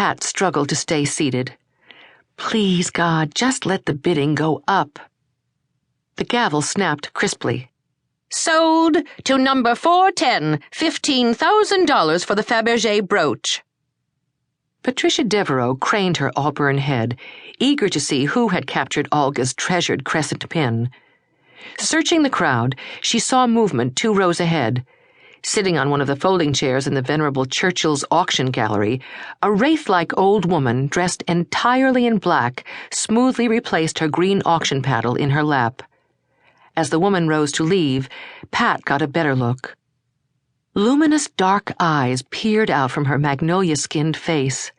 Pat struggled to stay seated. Please, God, just let the bidding go up. The gavel snapped crisply. Sold to number 410, $15,000 for the Fabergé brooch. Patricia Devereaux craned her auburn head, eager to see who had captured Olga's treasured crescent pin. Searching the crowd, she saw movement 2 rows ahead. Sitting on one of the folding chairs in the venerable Churchill's auction gallery, a wraith-like old woman dressed entirely in black smoothly replaced her green auction paddle in her lap. As the woman rose to leave, Pat got a better look. Luminous dark eyes peered out from her magnolia-skinned face.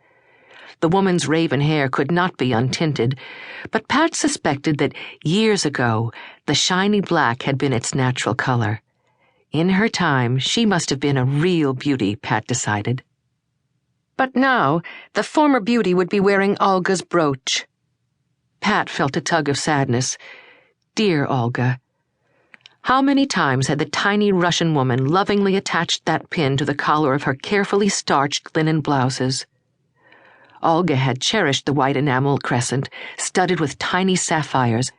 The woman's raven hair could not be untinted, but Pat suspected that years ago the shiny black had been its natural color. In her time, she must have been a real beauty, Pat decided. But now, the former beauty would be wearing Olga's brooch. Pat felt a tug of sadness. Dear Olga. How many times had the tiny Russian woman lovingly attached that pin to the collar of her carefully starched linen blouses? Olga had cherished the white enamel crescent, studded with tiny sapphires,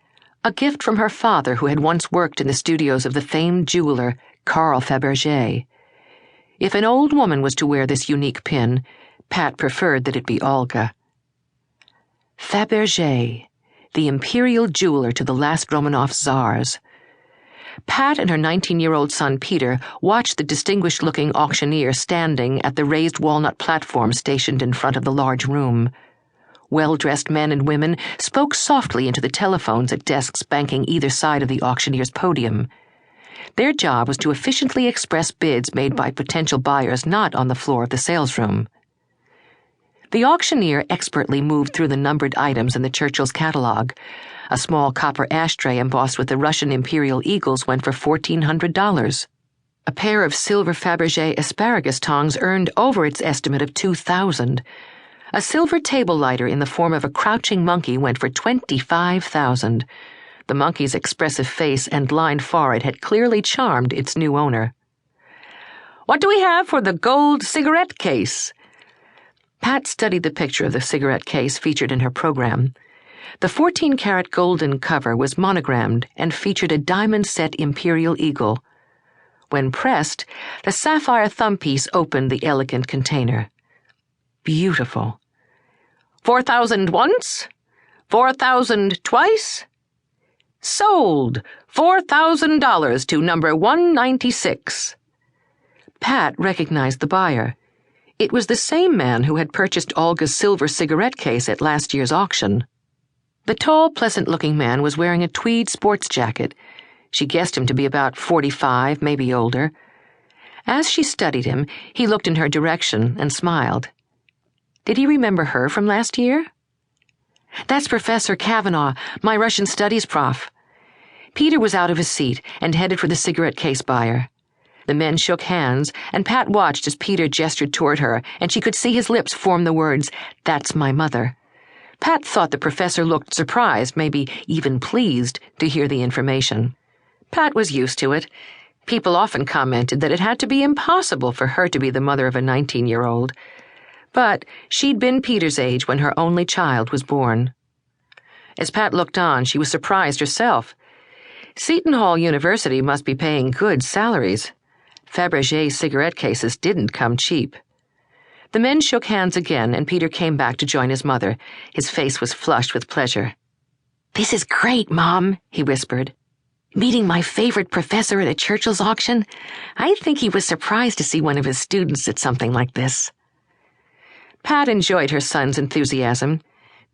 a gift from her father who had once worked in the studios of the famed jeweler, Carl Fabergé. If an old woman was to wear this unique pin, Pat preferred that it be Olga. Fabergé, the imperial jeweler to the last Romanov czars. Pat and her 19-year-old son Peter watched the distinguished-looking auctioneer standing at the raised walnut platform stationed in front of the large room. Well-dressed men and women spoke softly into the telephones at desks banking either side of the auctioneer's podium. Their job was to efficiently express bids made by potential buyers not on the floor of the sales room. The auctioneer expertly moved through the numbered items in the Churchill's catalog. A small copper ashtray embossed with the Russian imperial eagles went for $1,400. A pair of silver Fabergé asparagus tongs earned over its estimate of $2,000. A silver table lighter in the form of a crouching monkey went for $25,000. The monkey's expressive face and lined forehead had clearly charmed its new owner. "What do we have for the gold cigarette case?" Pat studied the picture of the cigarette case featured in her program. The 14-karat golden cover was monogrammed and featured a diamond-set imperial eagle. When pressed, the sapphire thumbpiece opened the elegant container. Beautiful. 4,000 once? 4,000 twice? Sold! $4,000 to number 196. Pat recognized the buyer. It was the same man who had purchased Olga's silver cigarette case at last year's auction. The tall, pleasant-looking man was wearing a tweed sports jacket. She guessed him to be about 45, maybe older. As she studied him, he looked in her direction and smiled. Did he remember her from last year? "That's Professor Kavanaugh, my Russian studies prof." Peter was out of his seat and headed for the cigarette case buyer. The men shook hands, and Pat watched as Peter gestured toward her, and she could see his lips form the words, "That's my mother." Pat thought the professor looked surprised, maybe even pleased, to hear the information. Pat was used to it. People often commented that it had to be impossible for her to be the mother of a 19-year-old. But she'd been Peter's age when her only child was born. As Pat looked on, she was surprised herself. Seton Hall University must be paying good salaries. Fabergé cigarette cases didn't come cheap. The men shook hands again, and Peter came back to join his mother. His face was flushed with pleasure. "This is great, Mom," he whispered. "Meeting my favorite professor at a Churchill's auction? I think he was surprised to see one of his students at something like this." Pat enjoyed her son's enthusiasm.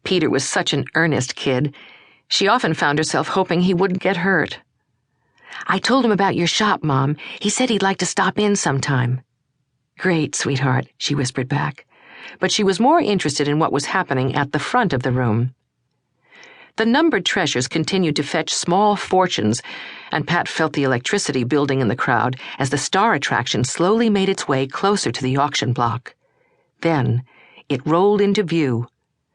Peter was such an earnest kid. She often found herself hoping he wouldn't get hurt. "I told him about your shop, Mom. He said he'd like to stop in sometime." "Great, sweetheart," she whispered back. But she was more interested in what was happening at the front of the room. The numbered treasures continued to fetch small fortunes, and Pat felt the electricity building in the crowd as the star attraction slowly made its way closer to the auction block. Then it rolled into view.